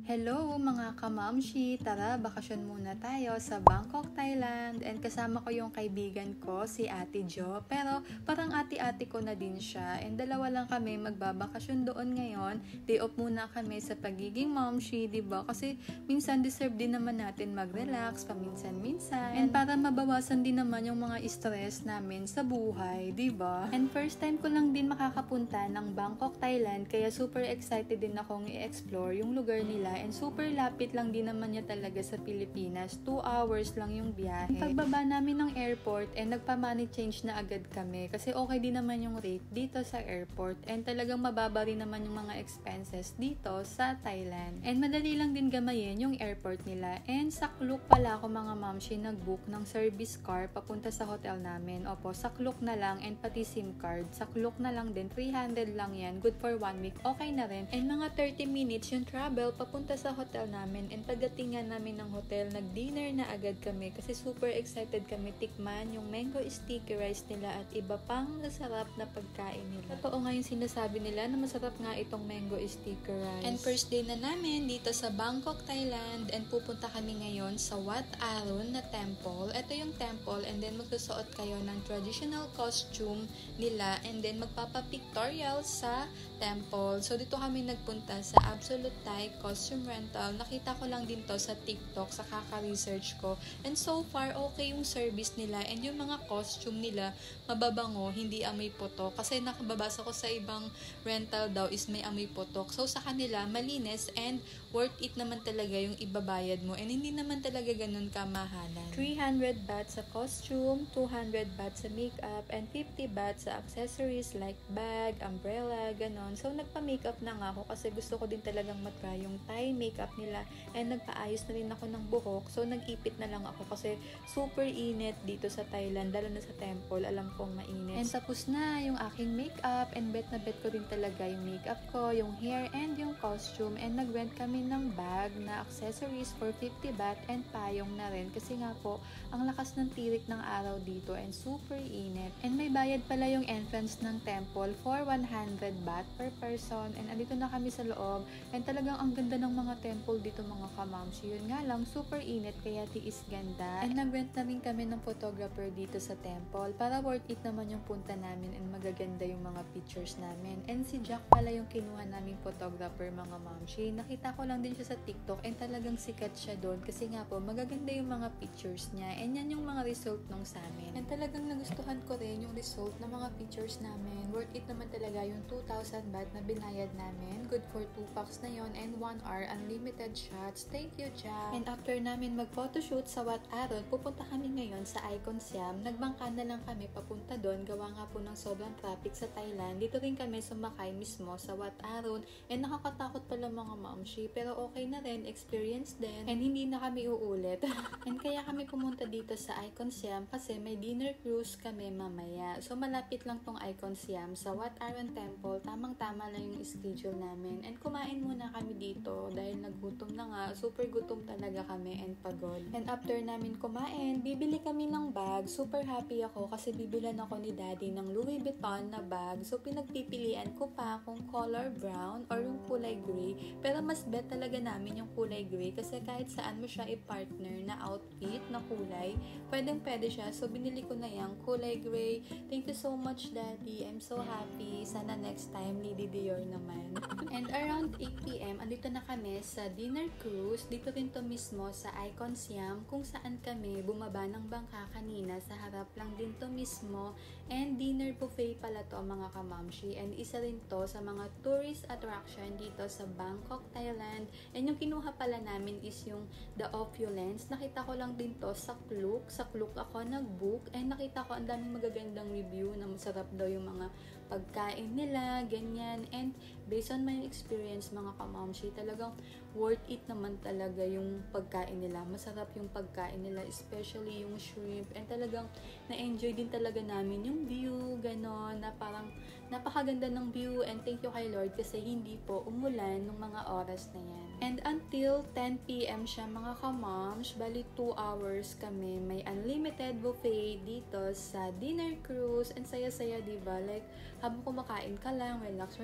Hello mga kamamshi! Tara, bakasyon muna tayo sa Bangkok, Thailand. And kasama ko yung kaibigan ko, si Ate Jo. Pero parang ati-ati ko na din siya. And dalawa lang kami magbabakasyon doon ngayon. Day off muna kami sa pagiging momshi, diba? Kasi minsan deserve din naman natin mag-relax, paminsan-minsan. And para mabawasan din naman yung mga stress namin sa buhay, diba? And first time ko lang din makakapunta ng Bangkok, Thailand. Kaya super excited din akong i-explore yung lugar nila. And super lapit lang din naman niya talaga sa Pilipinas. 2 hours lang yung biyahe. Pagbaba namin ng airport, nagpa-money change na agad kami. Kasi okay din naman yung rate dito sa airport. And talagang mababa rin naman yung mga expenses dito sa Thailand. And madali lang din gamayin yung airport nila. And sa Klook pala ako mga mamshi nag-book ng service car papunta sa hotel namin. Opo, sa Klook na lang and pati SIM card. Sa Klook na lang din, 300 lang yan. Good for 1 week. Okay na rin. And mga 30 minutes yung travel papunta sa hotel namin. And pagdatingan namin ng hotel, nag-dinner na agad kami kasi super excited kami tikman yung mango sticky rice nila at iba pang masarap na pagkain nila. Totoo nga yung sinasabi nila na masarap nga itong mango sticky rice. And first day na namin dito sa Bangkok, Thailand, and pupunta kami ngayon sa Wat Arun na temple. Ito yung temple, and then magsusuot kayo ng traditional costume nila, and then magpapa-pictorial sa temple. So dito kami nagpunta sa Absolute Thai Costume Rental. Nakita ko lang din to sa TikTok, sa kaka-research ko. And so far, okay yung service nila, and yung mga costume nila mababango, hindi amoy putok. Kasi nakababasa ko sa ibang rental daw is may amoy putok. So sa kanila, malinis and worth it naman talaga yung ibabayad mo. And hindi naman talaga ganun kamahalan. 300 baht sa costume, 200 baht sa makeup, and 50 baht sa accessories like bag, umbrella, ganon. So nagpa-makeup na nga ako kasi gusto ko din talagang matry yung Thai makeup nila, and nagpaayos na rin ako ng buhok. So nag-ipit na lang ako kasi super init dito sa Thailand, lalo na sa temple, alam kong mainit. And tapos na yung aking makeup, and bet na bet ko din talaga yung makeup ko, yung hair, and yung costume. And nag-rent kami ng bag na accessories for 50 baht and payong na rin kasi nga po ang lakas ng tirik ng araw dito and super init. And may bayad pala yung entrance ng temple for 100 baht per person. And andito na kami sa loob, and talagang ang ganda ng mga temple dito mga kamamshi. Yun nga lang, super init kaya tiis ganda. And nag-rent na rin kami ng photographer dito sa temple para worth it naman yung punta namin and magaganda yung mga pictures namin. And si Jack pala yung kinuha naming photographer mga mamshi. Nakita ko lang din siya sa TikTok, and talagang sikat siya doon kasi nga po magaganda yung mga pictures niya. And yan yung mga result nung sa amin. And talagang nagustuhan ko rin yung result ng mga pictures namin. Worth it naman talaga yung 2,000 baht na binayad namin. Good for 2 packs na yon and 1 hour unlimited shots. Thank you, Jack! And after namin mag-photoshoot sa Wat Arun, pupunta kami ngayon sa Icon Siam. Nagbangka na lang kami papunta doon. Gawa nga po ng sobrang traffic sa Thailand. Dito rin kami sumakay mismo sa Wat Arun. And nakakatakot pala mga mamshi. Pero okay na rin. Experience din. And hindi na kami uulit. And kaya kami pumunta dito sa Icon Siam kasi may dinner cruise kami mamaya. So malapit lang tong Icon Siam sa Wat Arun Temple. Tamang-tama lang yung schedule namin. And kumain muna kami dito dahil nagutom na nga. Super gutom talaga kami and pagod. And after namin kumain, bibili kami ng bag. Super happy ako kasi bibilan ako ni Daddy ng Louis Vuitton na bag. So pinagpipilian ko pa kung color brown or yung kulay gray. Pero mas bet talaga namin yung kulay gray kasi kahit saan mo siya i-partner na outfit na kulay, pwede siya. So binili ko na yung kulay gray. Thank you so much, Daddy. I'm so happy. Sana next time, Lady Dior naman. And around 8 p.m, andito na kami sa dinner cruise. Dito rin to mismo sa Icon Siam kung saan kami bumaba ng bangka kanina. Sa harap lang din to mismo. And dinner buffet pala to mga kamamshi. And isa rin to sa mga tourist attraction dito sa Bangkok, Thailand. And yung kinuha pala namin is yung The Opulence. Nakita ko lang din to sa Klook. Sa Klook ako nag-book. And nakita ko ang daming magagandang review na masarap daw yung mga pagkain nila, ganyan. And based on my experience mga kamamshi, talagang worth it naman talaga yung pagkain nila. Masarap yung pagkain nila, especially yung shrimp. And talagang na-enjoy din talaga namin yung view, ganon, na parang napakaganda ng view. And thank you kay Lord kasi hindi po umulan nung mga oras na yan. And until 10 p.m. siya mga kamams, bali 2 hours kami. May unlimited buffet dito sa dinner cruise. And saya-saya, diba? Like, habang kumakain ka lang, relax,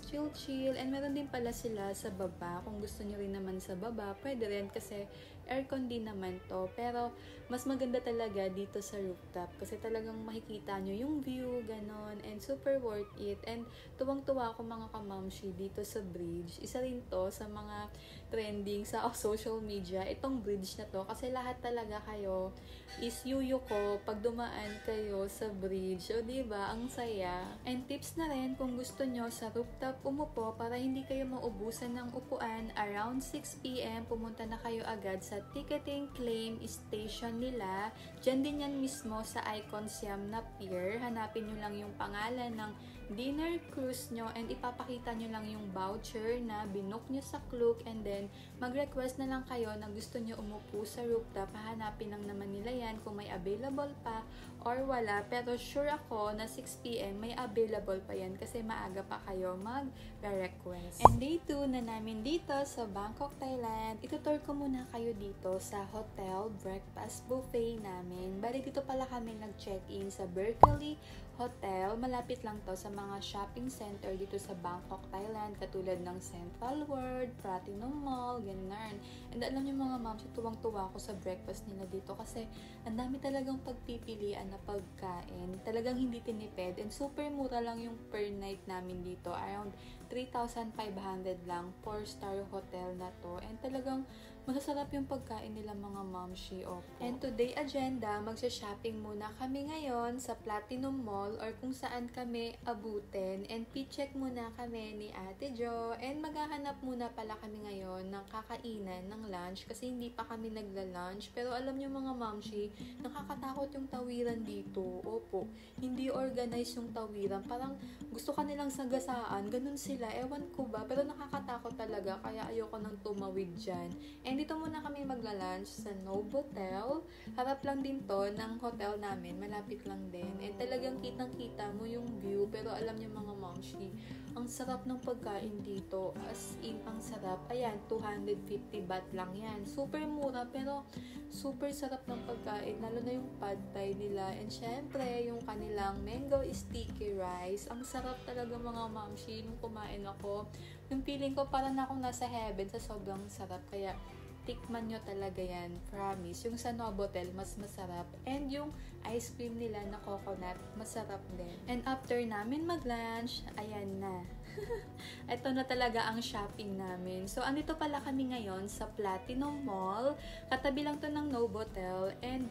chill. And meron din pala sila sa baba kung gusto nyo rin naman sa baba, pwede rin kasi aircon din naman to. Pero mas maganda talaga dito sa rooftop kasi talagang makikita nyo yung view, ganon, and super worth it. And tuwang-tuwa ako mga kamamshi dito sa bridge. Isa rin to sa mga trending sa social media, itong bridge na to kasi lahat talaga kayo is yuyuko pag dumaan kayo sa bridge. O diba, ang saya. And tips na rin kung gusto nyo sa rooftop umupo para hindi kayo maubusan ng upuan, around 6 PM pumunta na kayo agad sa ticketing claim station nila. Diyan din yan mismo sa Icon Siam na pier. Hanapin nyo lang yung pangalan ng dinner cruise nyo and ipapakita nyo lang yung voucher na binook nyo sa Klook, and then mag-request na lang kayo na gusto nyo umupo sa rooftop. Hahanapin lang naman nila yan kung may available pa or wala, pero sure ako na 6 PM may available pa yan kasi maaga pa kayo mag-request. And day 2 na namin dito sa Bangkok, Thailand. Itutur ko muna kayo dito sa hotel breakfast buffet namin. Bali dito pala kami nag-check-in sa Berkeley Hotel. Malapit lang to sa mga shopping center dito sa Bangkok, Thailand, katulad ng Central World, Platinum Mall, ganun. And alam niyo mga ma'am, tuwang-tuwa ako sa breakfast nila dito kasi ang dami talagang pagpipilian na pagkain. Talagang hindi tinipid and super mura lang yung per night namin dito. Around 3,500 lang, 4-star hotel na to. And talagang masasarap yung pagkain nila mga mamshi. Opo. And today agenda, magsha-shopping muna kami ngayon sa Platinum Mall or kung saan kami abutin. And picheck muna kami ni Ate Jo. And maghahanap muna pala kami ngayon ng kakainan ng lunch kasi hindi pa kami nagla-lunch. Pero alam nyo mga mamshi, nakakatakot yung tawiran dito. Opo, hindi organized yung tawiran. Parang gusto ka nilang sagasaan. Ganun sila. Ewan ko ba? Pero nakakatakot talaga. Kaya ayoko nang tumawid dyan. And dito muna kami magla-lunch sa Novotel. Harap lang din to ng hotel namin. Malapit lang din. And talagang kitang-kita mo yung view. Pero alam niyo mga momshi, ang sarap ng pagkain dito. As in, ang sarap. Ayan, 250 baht lang yan. Super mura pero super sarap ng pagkain. Lalo na yung pad thai nila. And syempre, yung kanilang mango sticky rice. Ang sarap talaga mga momshi. Nung kumain ako, yung feeling ko parang na akong nasa heaven sa sobrang sarap. Kaya tikman nyo talaga yan, promise. Yung sa Novotel, mas masarap. And yung ice cream nila na coconut, masarap din. And after namin mag-lunch, ayan na. Ito na talaga ang shopping namin. So, andito pala kami ngayon sa Platinum Mall. Katabi lang to ng Novotel. And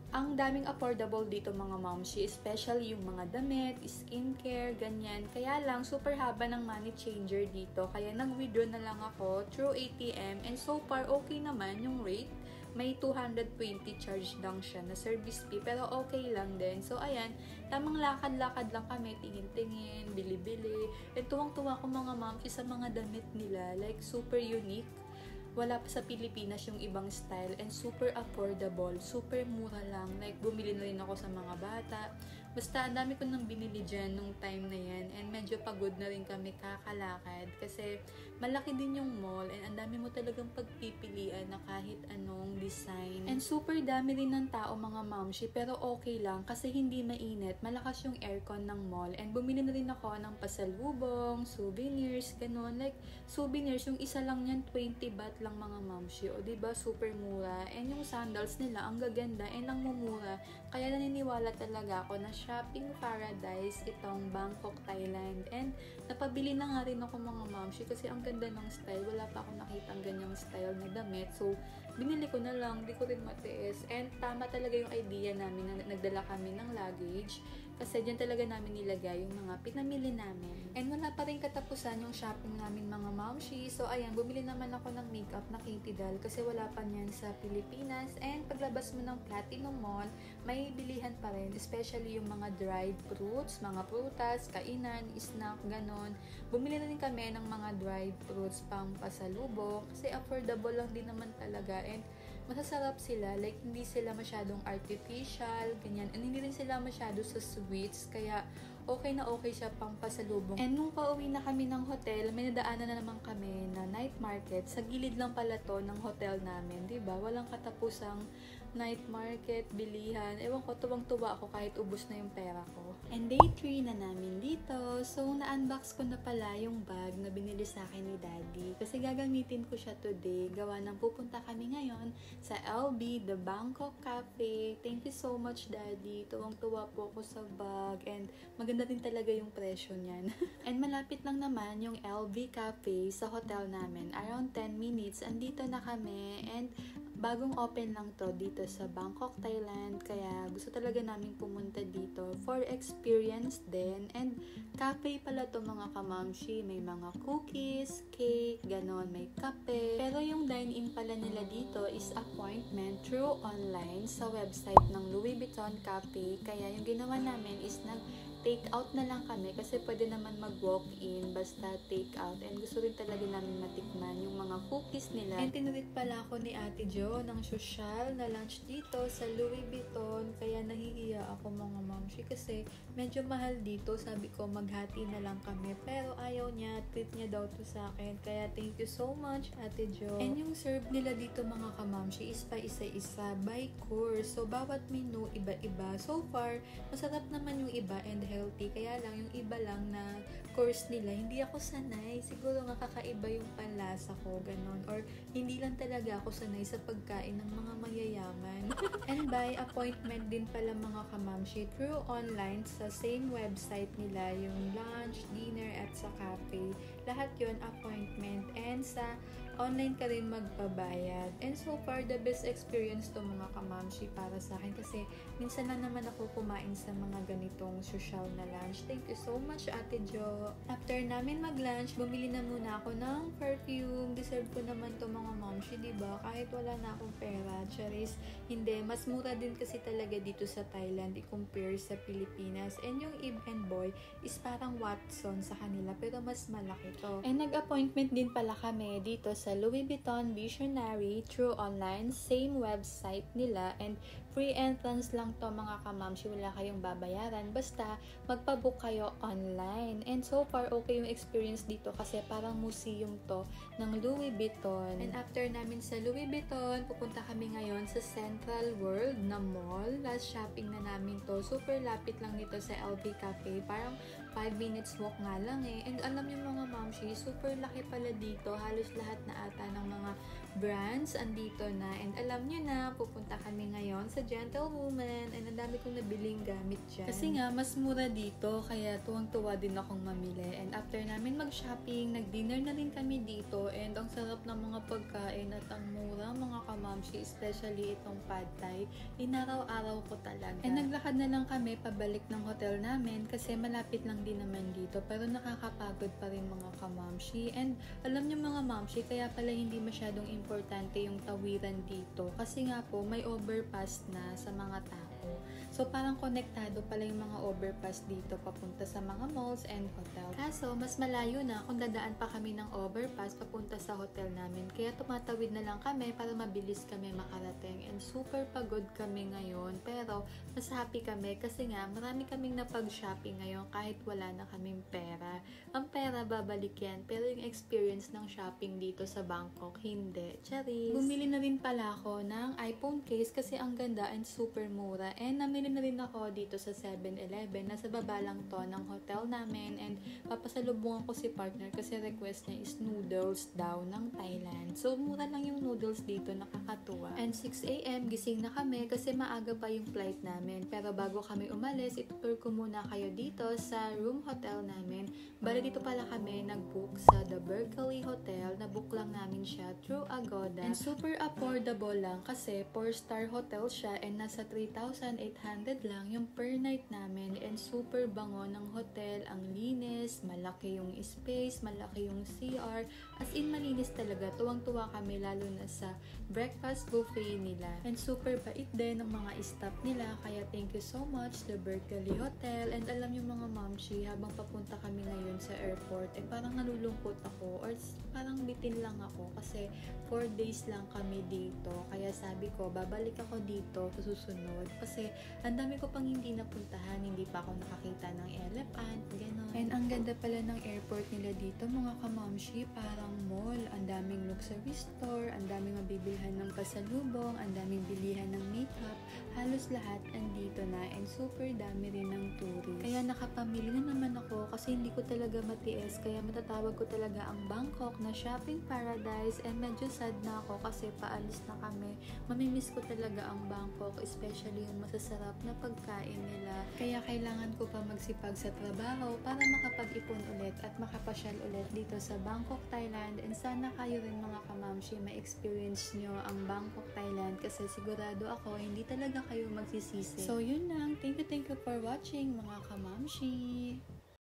ang daming affordable dito mga momshi, especially yung mga damit, skincare, ganyan. Kaya lang, super haba ng money changer dito. Kaya nag-withdraw na lang ako through ATM and so far okay naman yung rate. May 220 charge lang siya na service fee pero okay lang din. So ayan, tamang lakad-lakad lang kami, tingin-tingin, bili-bili. At tuwang-tuwa ko mga momshi sa mga damit nila, like super unique. Wala pa sa Pilipinas yung ibang style and super affordable, super mura lang. Like, bumili na rin ako sa mga bata. Basta, ang dami ko nang binili dyan nung time na yan and medyo pagod na rin kami kakalakad kasi malaki din yung mall and ang dami mo talagang pagpipilian na kahit anong design. And super dami rin ng tao mga mamshi pero okay lang kasi hindi mainit. Malakas yung aircon ng mall and bumili na rin ako ng pasalubong, souvenirs, ganun. Like, souvenirs, yung isa lang yan, 20 baht lang mga mamshi. O diba, super mura. And yung sandals nila, ang gaganda and ang mumura. Kaya naniniwala talaga ako na shopping paradise itong Bangkok, Thailand. And napabili na nga rin ako mga mamshi kasi ang ganda ng style. Wala pa akong nakitang ganyang style na damit. So, binili ko na lang. Di ko rin matiis. And tama talaga yung idea namin na nagdala kami ng luggage. Kasi dyan talaga namin nilagay yung mga pinamili namin. And wala pa rin katapusan yung shopping namin mga mamshi. So, ayan, bumili naman ako ng makeup na Katy Doll kasi wala pa niyan sa Pilipinas. And paglabas mo ng Platinum Mall, may bilihan pa rin. Especially yung mga dried fruits, mga prutas, kainan, snack, ganon. Bumili na rin kami ng mga dried fruits pang pasalubong kasi affordable lang din naman talaga. And masasarap sila, like hindi sila masyadong artificial, ganyan. And hindi rin sila masyado sa sweets, kaya okay na okay siya pang pasalubong. And nung pauwi na kami ng hotel, may nadaanan na naman kami na night market. Sa gilid lang pala to ng hotel namin, diba? Walang katapusang night market, bilihan. Ewan ko, tuwang-tuwa ako kahit ubos na yung pera ko. And day 3 na namin dito. So, na-unbox ko na pala yung bag na binili sa akin ni Daddy. Kasi gagamitin ko siya today. Gawa ng pupunta kami ngayon sa LB, The Bangkok Cafe. Thank you so much, Daddy. Tuwang-tuwa po ako sa bag. And maganda din talaga yung presyo niyan. And malapit lang naman yung LB Cafe sa hotel namin. Around 10 minutes, andito na kami. And bagong open lang to dito sa Bangkok, Thailand. Kaya gusto talaga namin pumunta dito for experience din. And cafe pala to mga kamamshi. May mga cookies, cake, ganon. May kape. Pero yung dine-in pala nila dito is appointment through online sa website ng Louis Vuitton Cafe. Kaya yung ginawa namin is take out na lang kami kasi pwede naman mag-walk-in basta take out. And gusto rin talaga namin matikman yung mga cookies nila. And tinurit pala ako ni Ate Jo ng social na lunch dito sa Louis Vuitton. Kaya nahihiya ako mga mamshi kasi medyo mahal dito. Sabi ko maghati na lang kami. Pero ayaw niya. Treat niya daw to sa akin. Kaya thank you so much Ate Jo. And yung serve nila dito mga kamamshi is pa isa-isa by course. So bawat menu iba-iba. So far, masarap naman yung iba and healthy. Kaya lang, yung iba lang na course nila, hindi ako sanay. Siguro nga kakaiba yung panlasa ko, ganon. Or hindi lang talaga ako sanay sa pagkain ng mga mayayaman. And by appointment din pala mga kamamshi, through online sa same website nila, yung lunch, dinner, at sa cafe. Lahat yon appointment. And sa online ka rin magbabayad. And so far, the best experience to mga kamamshi para sa akin kasi minsan lang naman ako kumain sa mga ganitong social na lunch. Thank you so much Ate Jo. After namin mag-lunch, bumili na muna ako ng perfume. Deserve ko naman to mga mamshi, diba? Kahit wala na akong pera. Charis, hindi. Mas mura din kasi talaga dito sa Thailand i-compare sa Pilipinas. And yung Eve and Boy is parang Watson sa kanila pero mas malaki to. And nag-appointment din pala kami dito sa Louis Vuitton Visionary through online, same website nila, and free entrance lang to mga kamamshi, wala kayong babayaran basta magpabook kayo online. And so far okay yung experience dito kasi parang museum to ng Louis Vuitton. And after namin sa Louis Vuitton, pupunta kami ngayon sa Central World na mall. Last shopping na namin to. Super lapit lang dito sa LV Cafe, parang 5 minutes walk nga lang eh. And alam niyo mga mamshi, super laki pala dito. Halos lahat na ata ng mga brands andito na. And alam niyo na, pupunta kami ngayon sa Gentlewoman. And ang dami kong nabiling gamit dyan. Kasi nga, mas mura dito. Kaya tuwang-tuwa din akong mamili. And after namin mag-shopping, nag-dinner na rin kami dito. And ang sarap ng mga pagkain at ang mura mga kamamshi, especially itong pad thai. Inaraw-araw ko talaga. And naglakad na lang kami pabalik ng hotel namin kasi malapit lang din naman dito. Pero nakakapagod pa rin mga kamamshi. And alam niyo mga mamshi, kaya pala hindi masyadong importante yung tawiran dito. Kasi nga po, may overpass na sa mga tao. So, parang konektado pala yung mga overpass dito papunta sa mga malls and hotel. Kaso, mas malayo na kung dadaan pa kami ng overpass papunta sa hotel namin. Kaya tumatawid na lang kami para mabilis kami makarating. And super pagod kami ngayon. Pero, mas happy kami kasi nga marami kaming napag-shopping ngayon kahit wala na kaming pera. Ang pera babalik yan. Pero yung experience ng shopping dito sa Bangkok, hindi. Charis! Bumili na rin pala ako ng iPhone case kasi ang ganda and super mura. And namili na rin ako dito sa 7-Eleven. Nasa baba lang to ng hotel namin. And papasalubungan ko si partner kasi request niya is noodles daw ng Thailand. So, mura lang yung noodles dito. Nakakatuwa. And 6 a.m. gising na kami kasi maaga pa yung flight namin. Pero bago kami umalis, itutur ko muna kayo dito sa room hotel namin. Bali dito pala kami nag-book sa The Berkeley Hotel. Na-book lang namin siya through Agoda. And super affordable lang kasi 4-star hotel siya and nasa 3,800 lang yung per night namin. And super bango ng hotel. Ang linis, malaki yung space, malaki yung CR. As in, malinis talaga. Tuwang-tuwa kami lalo na sa breakfast buffet nila. And super bait din ng mga staff nila. Kaya thank you so much, The Berkeley Hotel. And alam yung mga mamshi, habang papunta kami ngayon sa airport, parang nalulungkot ako or parang bitin lang ako kasi 4 days lang kami dito. Kaya sabi ko, babalik ako dito sa susunod. kasi ang dami ko pang hindi napuntahan, hindi pa ako nakakita ng elephant, gano'n. And ang ganda pala ng airport nila dito mga kamamshi, parang mall. Ang daming luxury store, ang daming mabibilhan ng pasalubong, ang daming bilihan ng makeup, halos lahat andito na and super dami rin ng tourist. Kaya nakapamili na naman ako kasi hindi ko talaga matiis, kaya matatawag ko talaga ang Bangkok na shopping paradise and medyo sad na ako kasi paalis na kami. Mamimiss ko talaga ang Bangkok, especially yung masasarap na pagkain nila. Kaya kailangan ko pa magsipag sa trabaho para makapag-ipon ulit at makapasyal ulit dito sa Bangkok, Thailand. And sana kayo rin mga kamamshi ma-experience nyo ang Bangkok, Thailand kasi sigurado ako hindi talaga kayo magsisisi. So yun lang. Thank you for watching mga kamamshi.